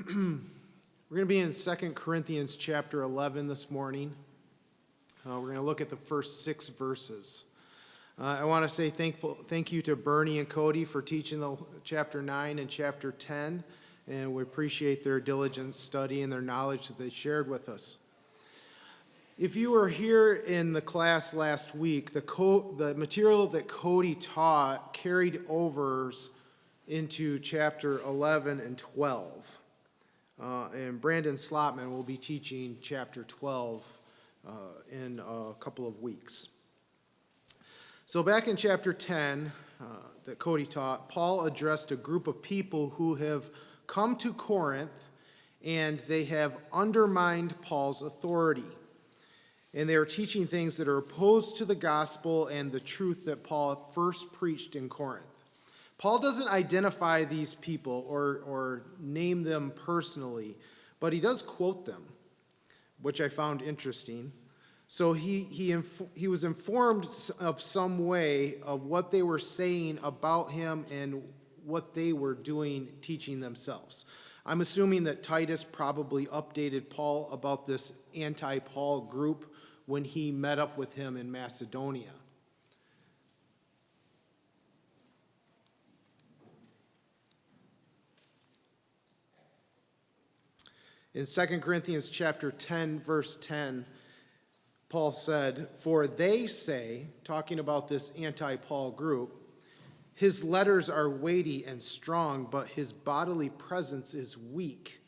We're going to be in 2 Corinthians chapter 11 this morning. We're going to look at the first 6 verses. I want to say thank you to Bernie and Cody for teaching the chapter 9 and chapter 10, and we appreciate their diligent study and their knowledge that they shared with us. If you were here in the class last week, the material that Cody taught carried over into chapter 11 and 12. And Brandon Slotman will be teaching chapter 12 in a couple of weeks. So back in chapter 10 that Cody taught, Paul addressed a group of people who have come to Corinth and they have undermined Paul's authority. And they are teaching things that are opposed to the gospel and the truth that Paul first preached in Corinth. Paul doesn't identify these people or name them personally, but he does quote them, which I found interesting. So he was informed of some way of what they were saying about him and what they were doing, teaching themselves. I'm assuming that Titus probably updated Paul about this anti-Paul group when he met up with him in Macedonia. In 2 Corinthians chapter 10, verse 10, Paul said, "For they say," talking about this anti-Paul group, "his letters are weighty and strong, but his bodily presence is weak,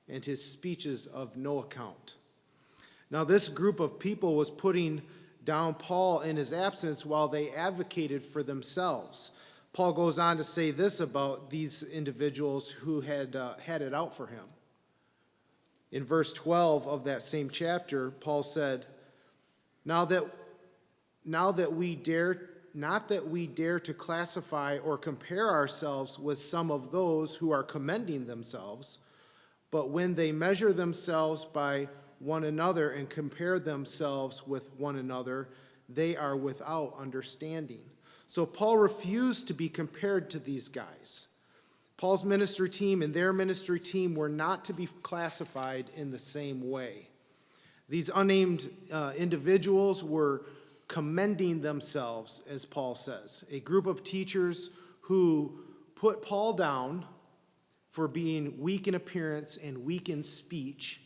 and his speech is of no account." Now, this group of people was putting down Paul in his absence while they advocated for themselves. Paul goes on to say this about these individuals who had it out for him. In verse 12 of that same chapter, Paul said, Not that we dare to classify or compare ourselves with some of those who are commending themselves, but when they measure themselves by one another and compare themselves with one another, they are without understanding." So Paul refused to be compared to these guys. Paul's ministry team and their ministry team were not to be classified in the same way. These unnamed individuals were commending themselves, as Paul says, a group of teachers who put Paul down for being weak in appearance and weak in speech,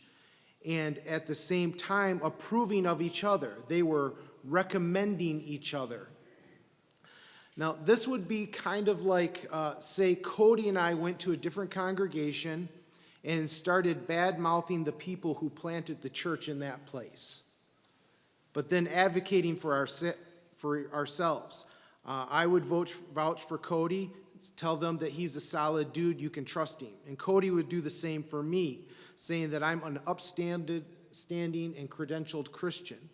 and at the same time approving of each other. They were recommending each other. Now, this would be kind of like, say, Cody and I went to a different congregation and started bad-mouthing the people who planted the church in that place, but then advocating for ourselves. I would vouch for Cody, tell them that he's a solid dude, you can trust him. And Cody would do the same for me, saying that I'm an upstanding and credentialed Christian.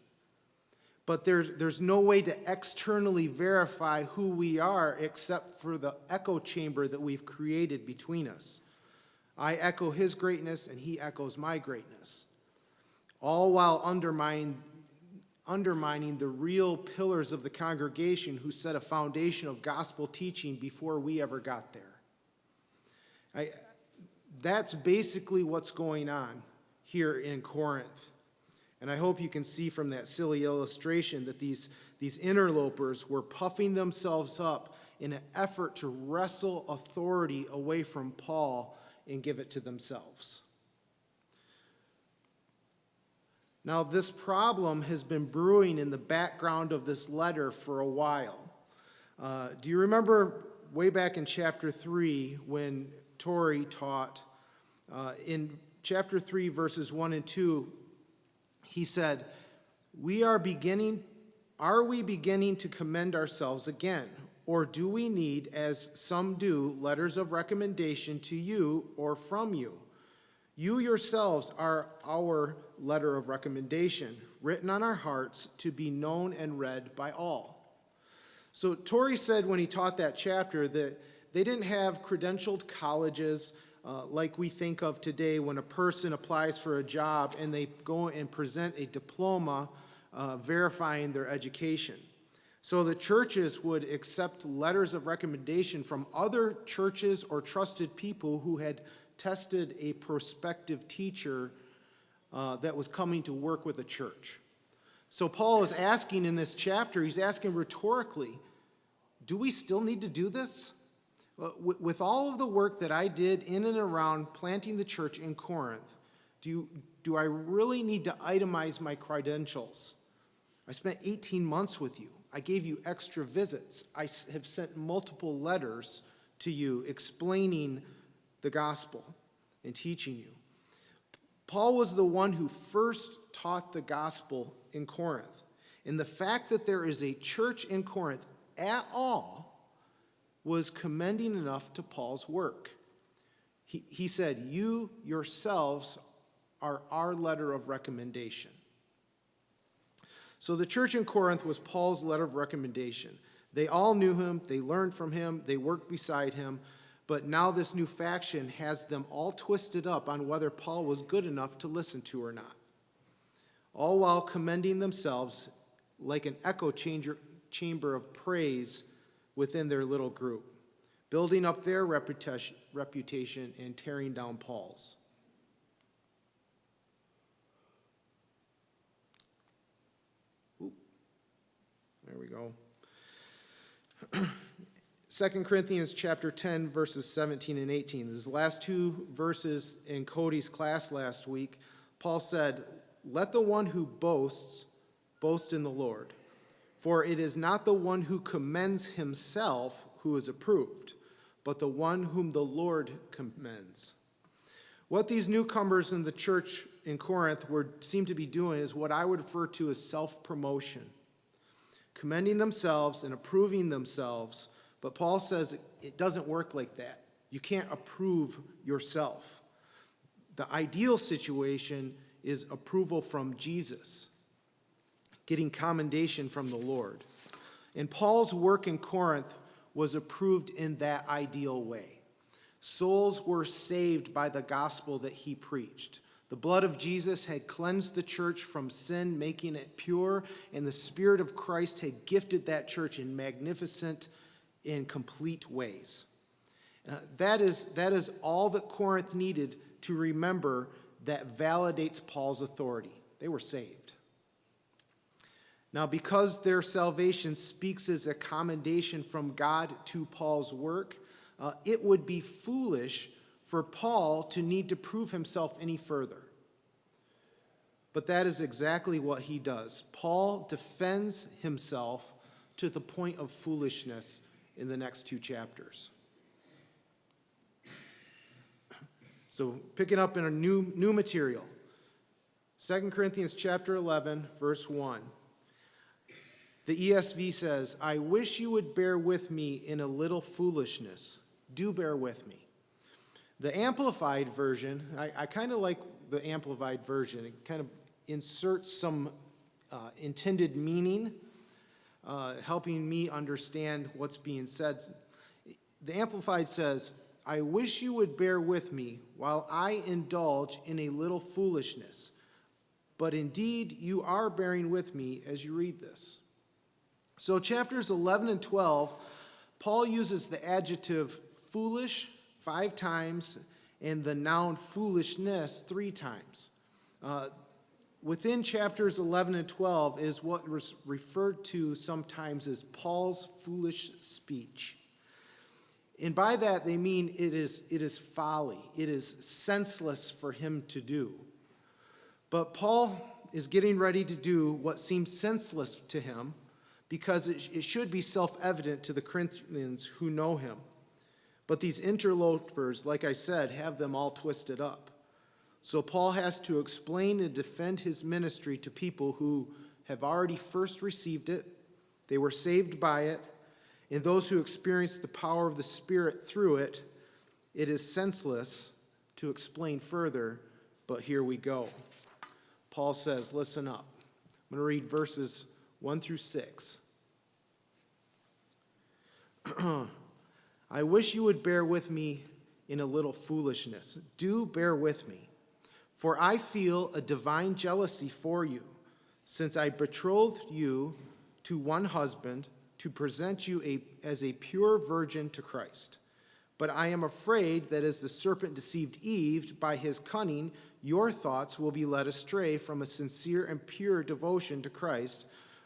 But there's no way to externally verify who we are except for the echo chamber that we've created between us. I echo his greatness and he echoes my greatness, all while undermining the real pillars of the congregation who set a foundation of gospel teaching before we ever got there. That's basically what's going on here in Corinth. And I hope you can see from that silly illustration that these interlopers were puffing themselves up in an effort to wrestle authority away from Paul and give it to themselves. Now, this problem has been brewing in the background of this letter for a while. Do you remember way back in chapter 3 when Tori taught? In chapter 3, verses 1 and 2, he said, Are we beginning to commend ourselves again? Or do we need, as some do, letters of recommendation to you or from you? You yourselves are our letter of recommendation, written on our hearts to be known and read by all. So Tori said when he taught that chapter that they didn't have credentialed colleges like we think of today when a person applies for a job and they go and present a diploma verifying their education. So the churches would accept letters of recommendation from other churches or trusted people who had tested a prospective teacher that was coming to work with a church. So Paul is asking in this chapter, he's asking rhetorically, do we still need to do this? With all of the work that I did in and around planting the church in Corinth, do I really need to itemize my credentials? I spent 18 months with you. I gave you extra visits. I have sent multiple letters to you explaining the gospel and teaching you. Paul was the one who first taught the gospel in Corinth. And the fact that there is a church in Corinth at all was commending enough to Paul's work. He said, you yourselves are our letter of recommendation. So the church in Corinth was Paul's letter of recommendation. They all knew him, they learned from him, they worked beside him, but now this new faction has them all twisted up on whether Paul was good enough to listen to or not, all while commending themselves like an echo chamber of praise within their little group, building up their reputation and tearing down Paul's. There we go. 2 Corinthians chapter 10, verses 17 and 18. These last two verses in Cody's class last week, Paul said, let the one who boasts, boast in the Lord. For it is not the one who commends himself who is approved, but the one whom the Lord commends. What these newcomers in the church in Corinth seem to be doing is what I would refer to as self-promotion, commending themselves and approving themselves. But Paul says it doesn't work like that. You can't approve yourself. The ideal situation is approval from Jesus, getting commendation from the Lord. And Paul's work in Corinth was approved in that ideal way. Souls were saved by the gospel that he preached. The blood of Jesus had cleansed the church from sin, making it pure, and the Spirit of Christ had gifted that church in magnificent and complete ways. That is all that Corinth needed to remember that validates Paul's authority. They were saved. Now, because their salvation speaks as a commendation from God to Paul's work, it would be foolish for Paul to need to prove himself any further. But that is exactly what he does. Paul defends himself to the point of foolishness in the next two chapters. So picking up in a new material, 2 Corinthians chapter 11, verse 1. The ESV says, I wish you would bear with me in a little foolishness. Do bear with me. The Amplified version, I kind of like the Amplified version. It kind of inserts some intended meaning, helping me understand what's being said. The Amplified says, I wish you would bear with me while I indulge in a little foolishness, but indeed you are bearing with me as you read this. So chapters 11 and 12, Paul uses the adjective foolish 5 times and the noun foolishness 3 times. Within chapters 11 and 12 is what was referred to sometimes as Paul's foolish speech. And by that they mean it is folly. It is senseless for him to do. But Paul is getting ready to do what seems senseless to him because it should be self-evident to the Corinthians who know him. But these interlopers, like I said, have them all twisted up. So Paul has to explain and defend his ministry to people who have already first received it, they were saved by it, and those who experience the power of the Spirit through it. It is senseless to explain further, but here we go. Paul says, listen up. I'm going to read verses 1 through 6. I wish you would bear with me in a little foolishness. Do bear with me. For I feel a divine jealousy for you, since I betrothed you to one husband to present you as a pure virgin to Christ. But I am afraid that as the serpent deceived Eve by his cunning, your thoughts will be led astray from a sincere and pure devotion to Christ.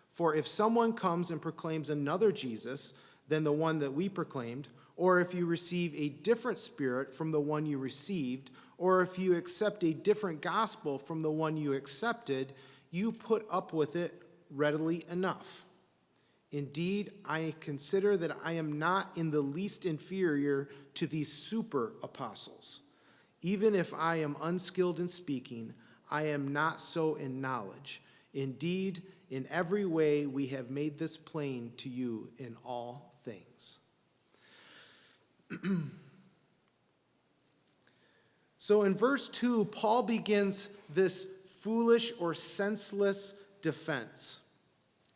For if someone comes and proclaims another Jesus than the one that we proclaimed, or if you receive a different spirit from the one you received, or if you accept a different gospel from the one you accepted, you put up with it readily enough. Indeed, I consider that I am not in the least inferior to these super apostles. Even if I am unskilled in speaking, I am not so in knowledge. Indeed, in every way we have made this plain to you in all things. So in verse 2, Paul begins this foolish or senseless defense.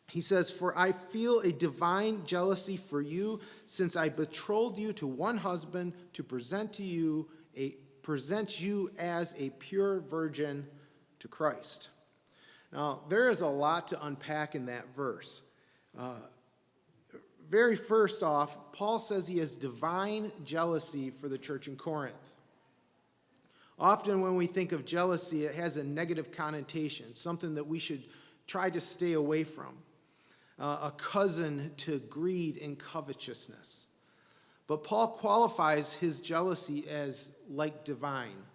He says, "For I feel a divine jealousy for you, since I betrothed you to one husband to present you as a pure virgin to Christ." Now, there is a lot to unpack in that verse. Very first off, Paul says he has divine jealousy for the church in Corinth. Often when we think of jealousy, it has a negative connotation, something that we should try to stay away from. A cousin to greed and covetousness. But Paul qualifies his jealousy as like divine,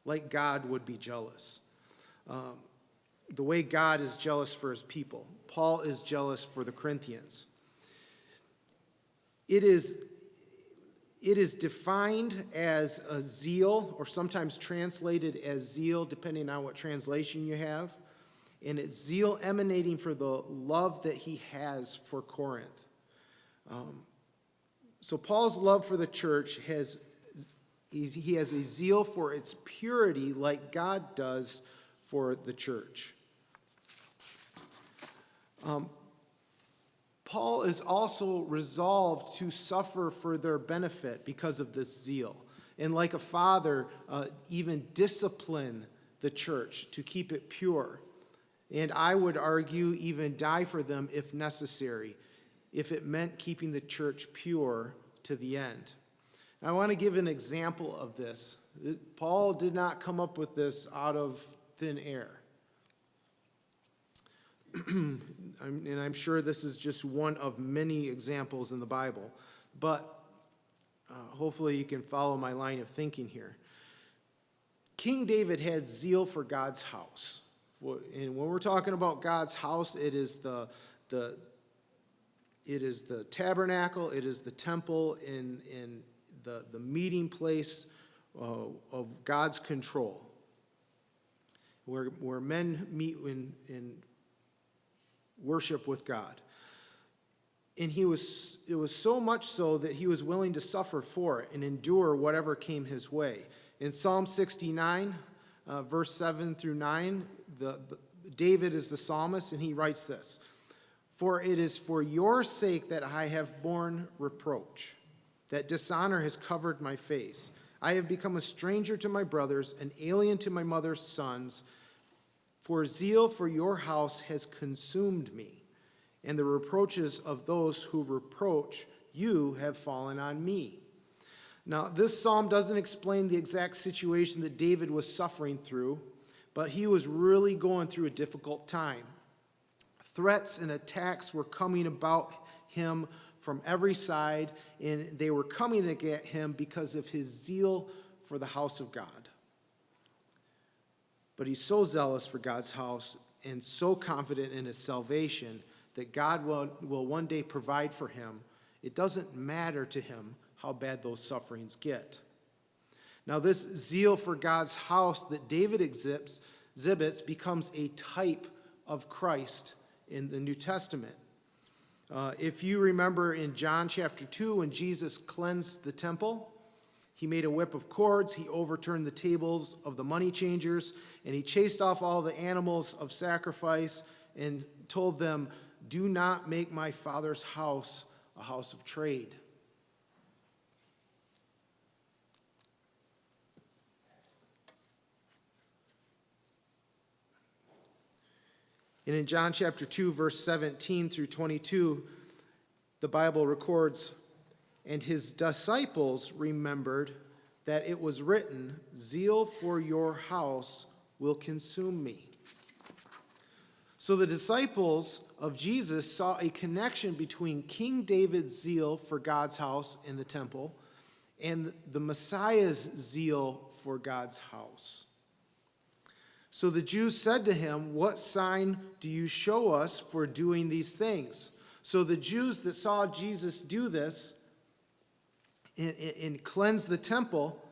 like God would be jealous. The way God is jealous for his people, Paul is jealous for the Corinthians. It is defined as a zeal, or sometimes translated as zeal, depending on what translation you have. And it's zeal emanating for the love that he has for Corinth. So Paul's love for the church he has a zeal for its purity like God does for the church. Paul is also resolved to suffer for their benefit because of this zeal. And like a father, even discipline the church to keep it pure. And I would argue even die for them if necessary, if it meant keeping the church pure to the end. I want to give an example of this. Paul did not come up with this out of thin air. And I'm sure this is just one of many examples in the Bible. But hopefully you can follow my line of thinking here. King David had zeal for God's house. And when we're talking about God's house, it is the tabernacle, it is the temple, in the meeting place of God's control, where men meet in worship with God. And it was so much so that he was willing to suffer for it and endure whatever came his way. In Psalm 69, verse 7 through 9, David is the psalmist, and he writes this: "For it is for your sake that I have borne reproach, that dishonor has covered my face. I have become a stranger to my brothers, an alien to my mother's sons. For zeal for your house has consumed me, and the reproaches of those who reproach you have fallen on me." Now, this psalm doesn't explain the exact situation that David was suffering through, but he was really going through a difficult time. Threats and attacks were coming about him from every side, and they were coming to get him because of his zeal for the house of God. But he's so zealous for God's house and so confident in his salvation that God will one day provide for him. It doesn't matter to him how bad those sufferings get. Now, this zeal for God's house that David exhibits becomes a type of Christ in the New Testament. If you remember in John chapter 2, when Jesus cleansed the temple, he made a whip of cords, he overturned the tables of the money changers, and he chased off all the animals of sacrifice and told them, "Do not make my Father's house a house of trade." And in John chapter 2, verse 17 through 22, the Bible records, And his disciples remembered that it was written, "Zeal for your house will consume me." So the disciples of Jesus saw a connection between King David's zeal for God's house and the temple and the Messiah's zeal for God's house. So the Jews said to him, "What sign do you show us for doing these things?" So the Jews that saw Jesus do this and cleanse the temple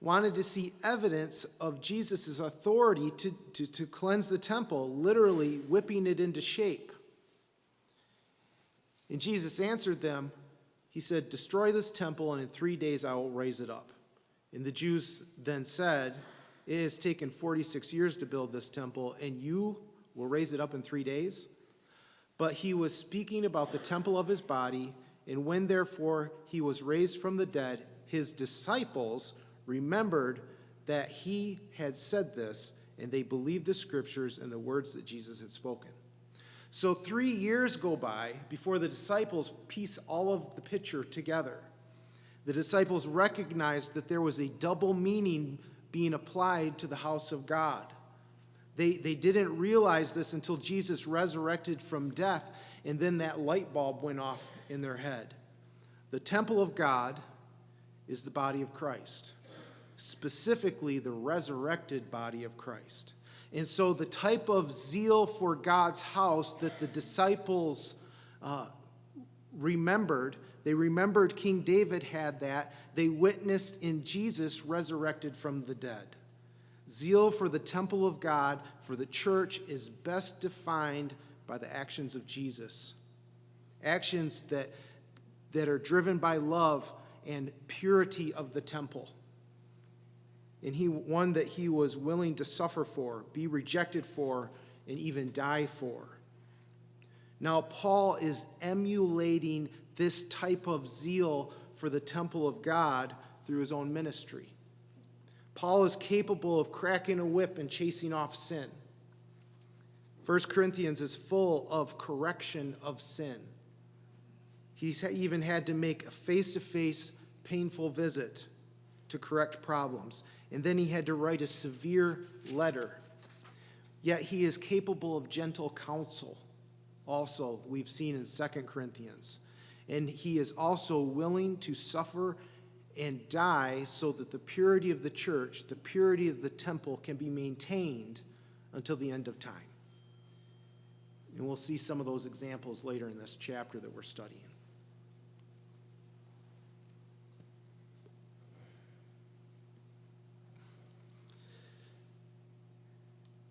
wanted to see evidence of Jesus' authority to cleanse the temple, literally whipping it into shape. And Jesus answered them. He said, "Destroy this temple, and in 3 days I will raise it up." And the Jews then said, "It has taken 46 years to build this temple, and you will raise it up in 3 days?" But he was speaking about the temple of his body, and when therefore he was raised from the dead, his disciples remembered that he had said this, and they believed the scriptures and the words that Jesus had spoken. So 3 years go by before the disciples piece all of the picture together. The disciples recognized that there was a double meaning being applied to the house of God. They didn't realize this until Jesus resurrected from death, and then that light bulb went off in their head. The temple of God is the body of Christ, specifically the resurrected body of Christ. And so the type of zeal for God's house that the disciples remembered, they remembered King David had that. They witnessed in Jesus resurrected from the dead. Zeal for the temple of God, for the church, is best defined by the actions of Jesus. Actions that are driven by love and purity of the temple. And one that he was willing to suffer for, be rejected for, and even die for. Now, Paul is emulating this type of zeal for the temple of God through his own ministry. Paul is capable of cracking a whip and chasing off sin. 1 Corinthians is full of correction of sin. He's even had to make a face-to-face, painful visit to correct problems. And then he had to write a severe letter. Yet he is capable of gentle counsel, also, we've seen in 2 Corinthians. And he is also willing to suffer and die so that the purity of the church, the purity of the temple, can be maintained until the end of time. And we'll see some of those examples later in this chapter that we're studying.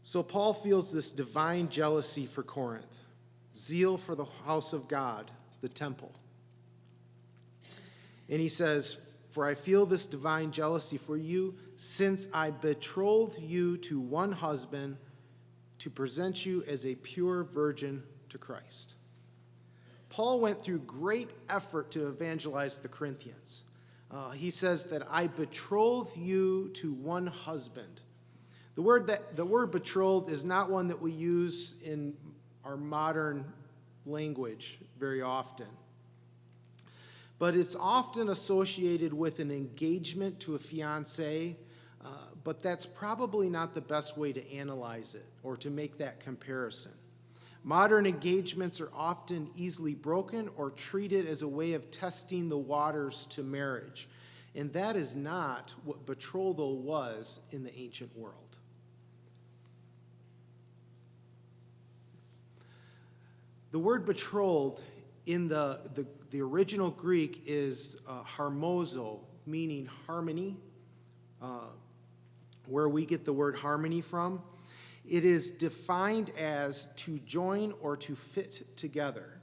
So Paul feels this divine jealousy for Corinth, zeal for the house of God, the temple. And he says, "For I feel this divine jealousy for you, since I betrothed you to one husband to present you as a pure virgin to Christ." Paul went through great effort to evangelize the Corinthians. He says that I betrothed you to one husband. The word betrothed is not one that we use in our modern language very often. But it's often associated with an engagement to a fiancé, but that's probably not the best way to analyze it or to make that comparison. Modern engagements are often easily broken or treated as a way of testing the waters to marriage. And that is not what betrothal was in the ancient world. The word betrothed in the original Greek is harmozo, meaning harmony, where we get the word harmony from. It is defined as to join or to fit together.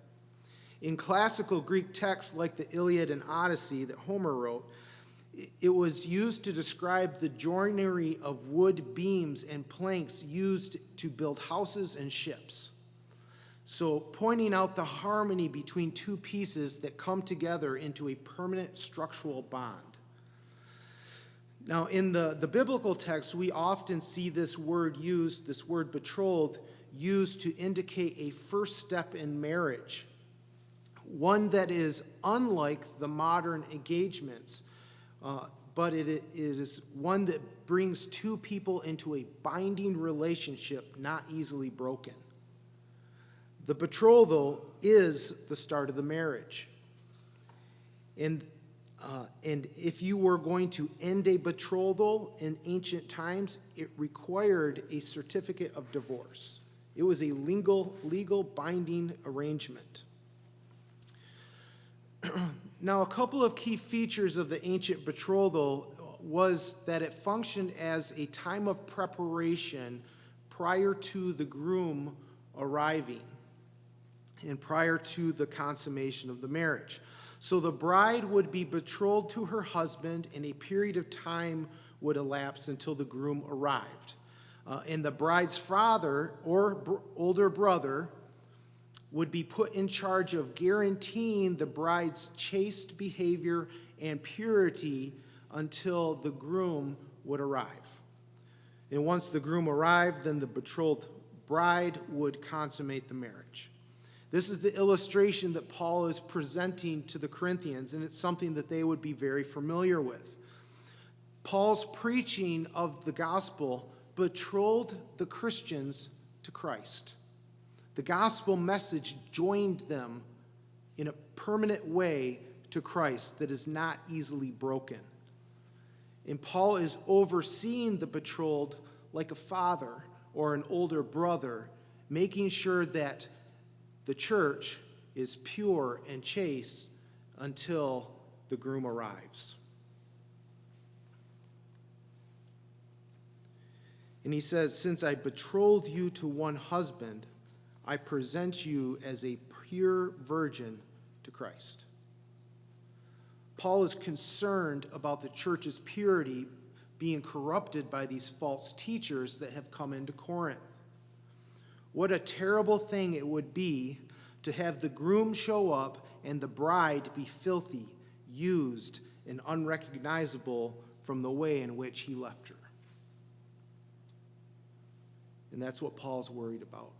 In classical Greek texts like the Iliad and Odyssey that Homer wrote, it was used to describe the joinery of wood beams and planks used to build houses and ships. So pointing out the harmony between two pieces that come together into a permanent structural bond. Now, in the biblical text, we often see this word betrothed, used to indicate a first step in marriage, one that is unlike the modern engagements, but it is one that brings two people into a binding relationship not easily broken. The betrothal is the start of the marriage. And if you were going to end a betrothal in ancient times, it required a certificate of divorce. It was a legal binding arrangement. Now, a couple of key features of the ancient betrothal was that it functioned as a time of preparation prior to the groom arriving and prior to the consummation of the marriage. So the bride would be betrothed to her husband, and a period of time would elapse until the groom arrived. And the bride's father or older brother would be put in charge of guaranteeing the bride's chaste behavior and purity until the groom would arrive. And once the groom arrived, then the betrothed bride would consummate the marriage. This is the illustration that Paul is presenting to the Corinthians, and it's something that they would be very familiar with. Paul's preaching of the gospel betrothed the Christians to Christ. The gospel message joined them in a permanent way to Christ that is not easily broken. And Paul is overseeing the betrothed like a father or an older brother, making sure that the church is pure and chaste until the groom arrives. And he says, "Since I betrothed you to one husband, I present you as a pure virgin to Christ." Paul is concerned about the church's purity being corrupted by these false teachers that have come into Corinth. What a terrible thing it would be to have the groom show up and the bride be filthy, used, and unrecognizable from the way in which he left her. And that's what Paul's worried about.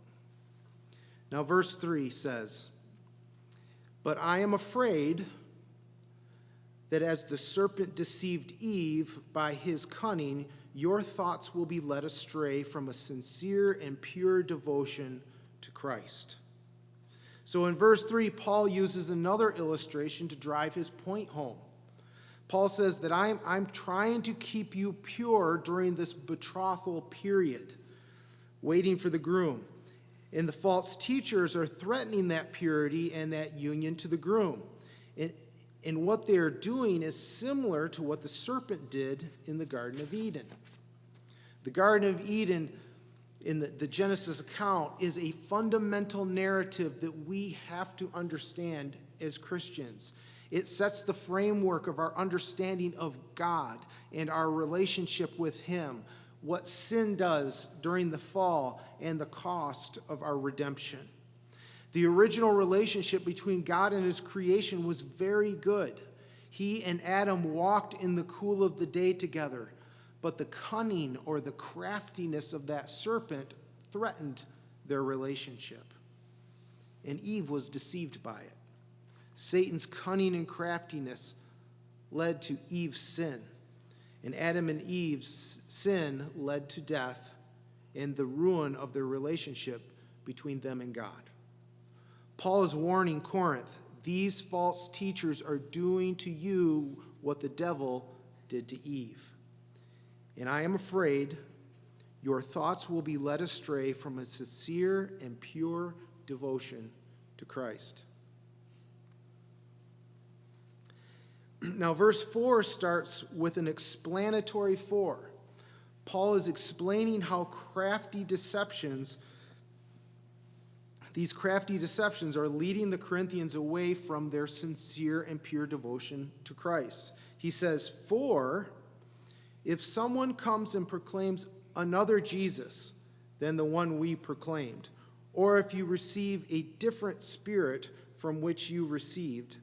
Now, verse 3 says, "But I am afraid that as the serpent deceived Eve by his cunning, your thoughts will be led astray from a sincere and pure devotion to Christ." So in verse 3, Paul uses another illustration to drive his point home. Paul says that I'm trying to keep you pure during this betrothal period, waiting for the groom. And the false teachers are threatening that purity and that union to the groom. And what they are doing is similar to what the serpent did in the Garden of Eden. The Garden of Eden, in the Genesis account, is a fundamental narrative that we have to understand as Christians. It sets the framework of our understanding of God and our relationship with Him, what sin does during the fall, and the cost of our redemption. The original relationship between God and His creation was very good. He and Adam walked in the cool of the day together, but the cunning or the craftiness of that serpent threatened their relationship. And Eve was deceived by it. Satan's cunning and craftiness led to Eve's sin. And Adam and Eve's sin led to death and the ruin of their relationship between them and God. Paul is warning Corinth, these false teachers are doing to you what the devil did to Eve. And I am afraid your thoughts will be led astray from a sincere and pure devotion to Christ. Now, verse 4 starts with an explanatory 4. Paul is explaining how these crafty deceptions are leading the Corinthians away from their sincere and pure devotion to Christ. He says, "For if someone comes and proclaims another Jesus than the one we proclaimed, or if you receive a different spirit from which you received,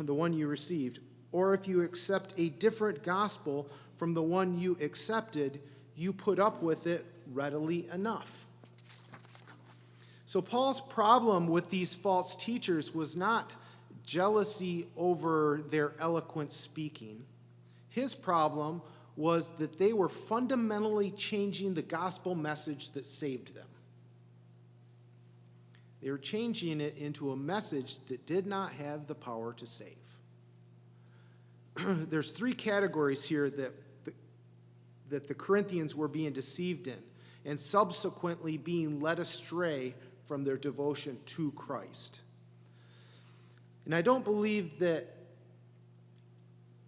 the one you received, or if you accept a different gospel from the one you accepted, you put up with it readily enough." So Paul's problem with these false teachers was not jealousy over their eloquent speaking. His problem was that they were fundamentally changing the gospel message that saved them. They were changing it into a message that did not have the power to save. There's three categories here that the Corinthians were being deceived in and subsequently being led astray from their devotion to Christ. And I don't believe that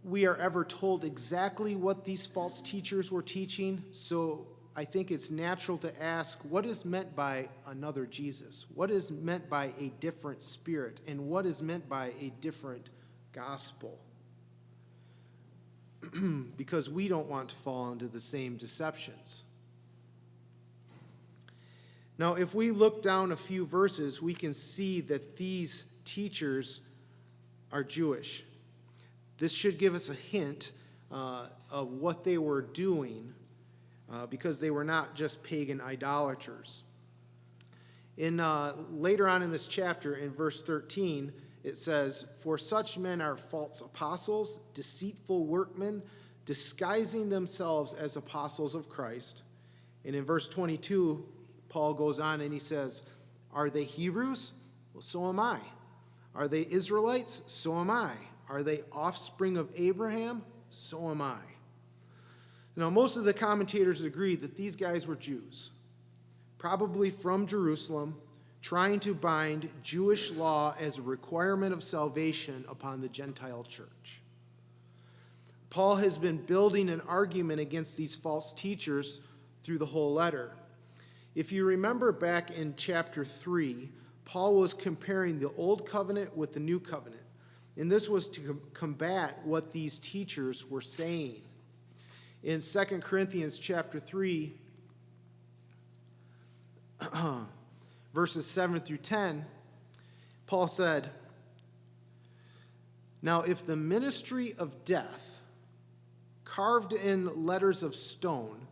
we are ever told exactly what these false teachers were teaching, so I think it's natural to ask, what is meant by another Jesus? What is meant by a different spirit? And what is meant by a different gospel? Because we don't want to fall into the same deceptions. Now, if we look down a few verses, we can see that these teachers are Jewish. This should give us a hint of what they were doing, because they were not just pagan idolaters. Later on in this chapter, in verse 13, it says, "For such men are false apostles, deceitful workmen, disguising themselves as apostles of Christ." And in verse 22, Paul goes on and he says, "Are they Hebrews? Well, so am I. Are they Israelites? So am I. Are they offspring of Abraham? So am I." Now, most of the commentators agree that these guys were Jews, probably from Jerusalem, trying to bind Jewish law as a requirement of salvation upon the Gentile church. Paul has been building an argument against these false teachers through the whole letter. If you remember back in chapter 3, Paul was comparing the old covenant with the new covenant, and this was to combat what these teachers were saying. In 2 Corinthians chapter 3, verses 7 through 10, Paul said, "Now if the ministry of death, carved in letters of stone,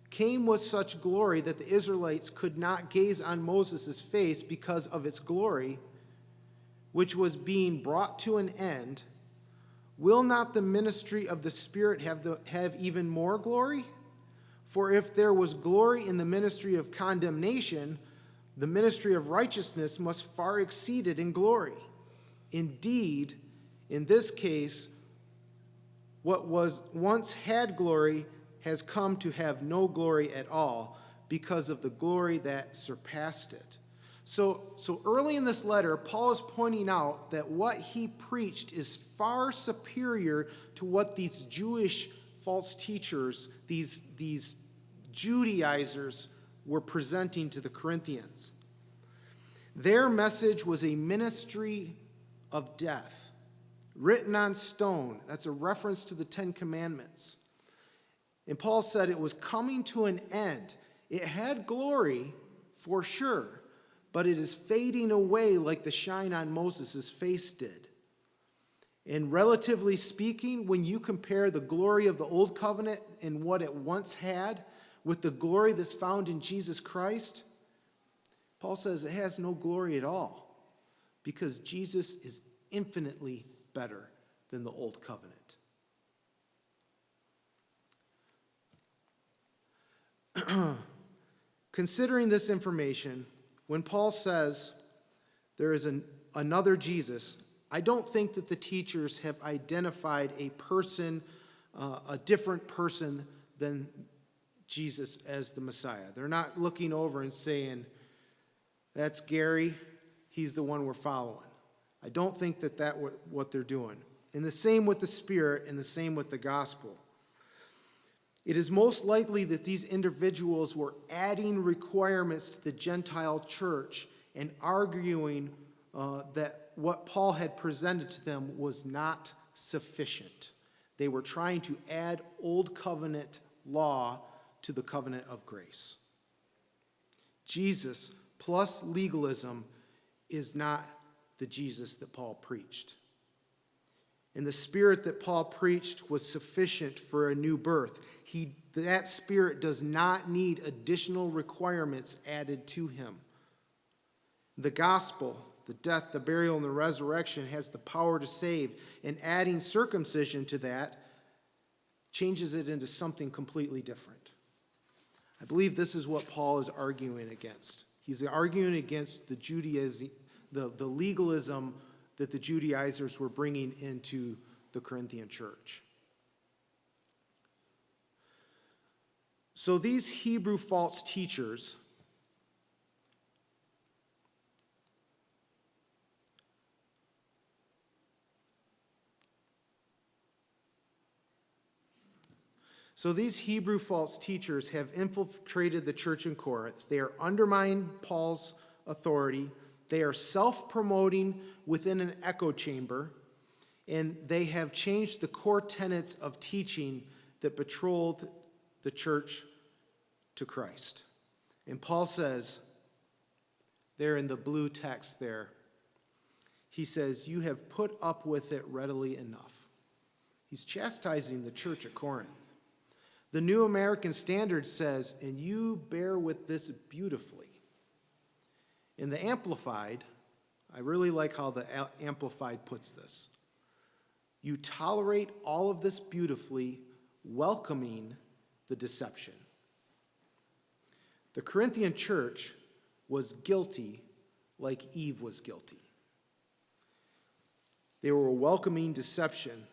came with such glory that the Israelites could not gaze on Moses' face because of its glory, which was being brought to an end, will not the ministry of the Spirit have even more glory? For if there was glory in the ministry of condemnation, the ministry of righteousness must far exceed it in glory. Indeed, in this case, what was once had glory has come to have no glory at all because of the glory that surpassed it." So early in this letter, Paul is pointing out that what he preached is far superior to what these Jewish false teachers, these Judaizers, were presenting to the Corinthians. Their message was a ministry of death, written on stone. That's a reference to the Ten Commandments. And Paul said it was coming to an end. It had glory, for sure, but it is fading away like the shine on Moses' face did. And relatively speaking, when you compare the glory of the old covenant and what it once had with the glory that's found in Jesus Christ, Paul says it has no glory at all because Jesus is infinitely better than the old covenant. Considering this information, when Paul says there is another Jesus, I don't think that the teachers have identified a person, a different person than Jesus as the Messiah. They're not looking over and saying, "That's Gary, he's the one we're following." I don't think that that's what they're doing. And the same with the Spirit and the same with the gospel. It is most likely that these individuals were adding requirements to the Gentile church and arguing that what Paul had presented to them was not sufficient. They were trying to add old covenant law to the covenant of grace. Jesus plus legalism is not the Jesus that Paul preached. And the Spirit that Paul preached was sufficient for a new birth. That Spirit does not need additional requirements added to him. The gospel, the death, the burial, and the resurrection has the power to save, and adding circumcision to that changes it into something completely different. I believe this is what Paul is arguing against. He's arguing against the Judaism, the legalism that the Judaizers were bringing into the Corinthian church. So these Hebrew false teachers have infiltrated the church in Corinth. They are undermining Paul's authority. They are self-promoting within an echo chamber. And they have changed the core tenets of teaching that betrothed the church to Christ. And Paul says, there in the blue text there, he says, you have put up with it readily enough. He's chastising the church at Corinth. The New American Standard says, and you bear with this beautifully. In the Amplified, I really like how the Amplified puts this. You tolerate all of this beautifully, welcoming the deception. The Corinthian church was guilty like Eve was guilty. They were welcoming deception.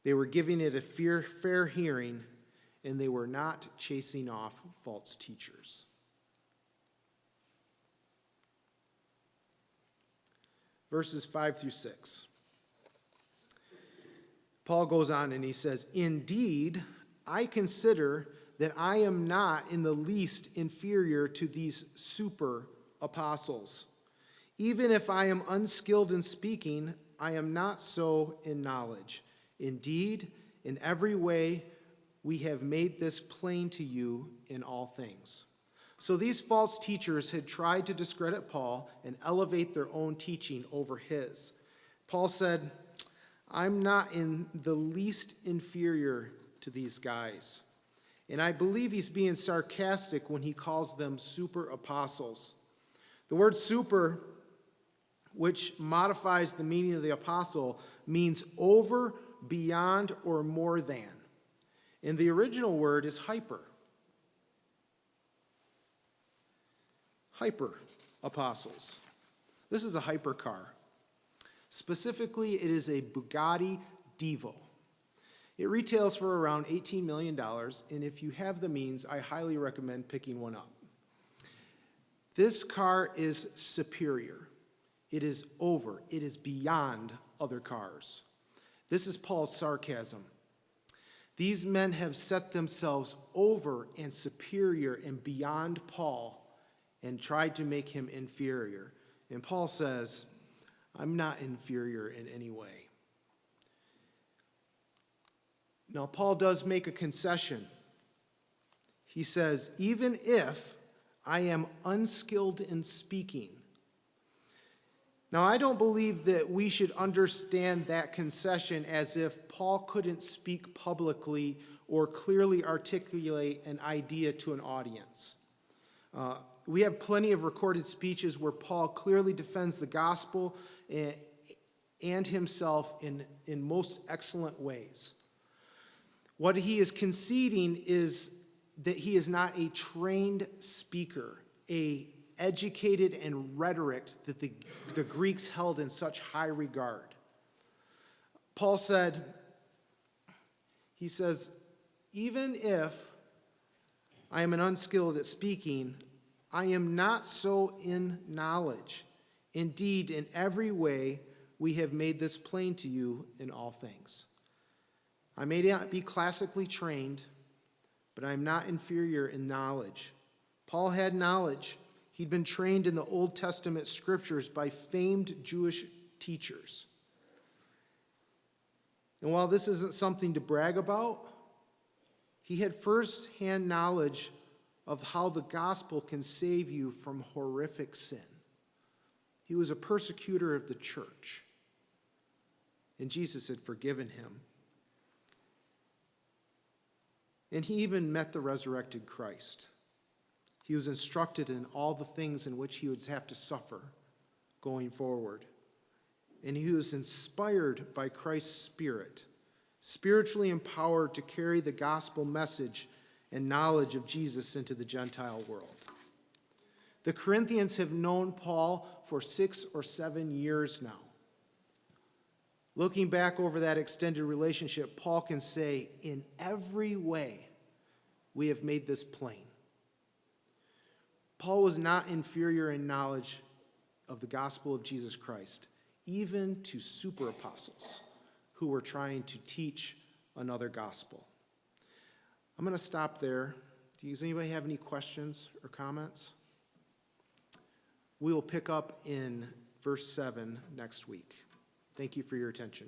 They were giving it a fair hearing, and they were not chasing off false teachers. Verses 5 through 6. Paul goes on and he says, indeed, I consider that I am not in the least inferior to these super apostles. Even if I am unskilled in speaking, I am not so in knowledge. Indeed, in every way, we have made this plain to you in all things. So these false teachers had tried to discredit Paul and elevate their own teaching over his. Paul said, I'm not in the least inferior to these guys. And I believe he's being sarcastic when he calls them super apostles. The word super, which modifies the meaning of the apostle, means over, beyond, or more than. And the original word is hyper. Hyper apostles. This is a hypercar. Specifically, it is a Bugatti Divo. It retails for around $18 million, and if you have the means, I highly recommend picking one up. This car is superior. It is over. It is beyond other cars. This is Paul's sarcasm. These men have set themselves over and superior and beyond Paul and tried to make him inferior. And Paul says, I'm not inferior in any way. Now, Paul does make a concession. He says, even if I am unskilled in speaking. Now, I don't believe that we should understand that concession as if Paul couldn't speak publicly or clearly articulate an idea to an audience. We have plenty of recorded speeches where Paul clearly defends the gospel and himself in most excellent ways. What he is conceding is that he is not a trained speaker, a educated in rhetoric that the Greeks held in such high regard. Paul said, he says, even if I am an unskilled at speaking, I am not so in knowledge. Indeed, in every way, we have made this plain to you in all things. I may not be classically trained, but I am not inferior in knowledge. Paul had knowledge. He'd been trained in the Old Testament scriptures by famed Jewish teachers. And while this isn't something to brag about, he had first-hand knowledge of how the gospel can save you from horrific sin. He was a persecutor of the church, and Jesus had forgiven him. And he even met the resurrected Christ. He was instructed in all the things in which he would have to suffer going forward. And he was inspired by Christ's Spirit, spiritually empowered to carry the gospel message and knowledge of Jesus into the Gentile world. The Corinthians have known Paul for 6 or 7 years now. Looking back over that extended relationship, Paul can say, in every way, we have made this plain. Paul was not inferior in knowledge of the gospel of Jesus Christ, even to super apostles who were trying to teach another gospel. I'm going to stop there. Does anybody have any questions or comments? We will pick up in verse 7 next week. Thank you for your attention.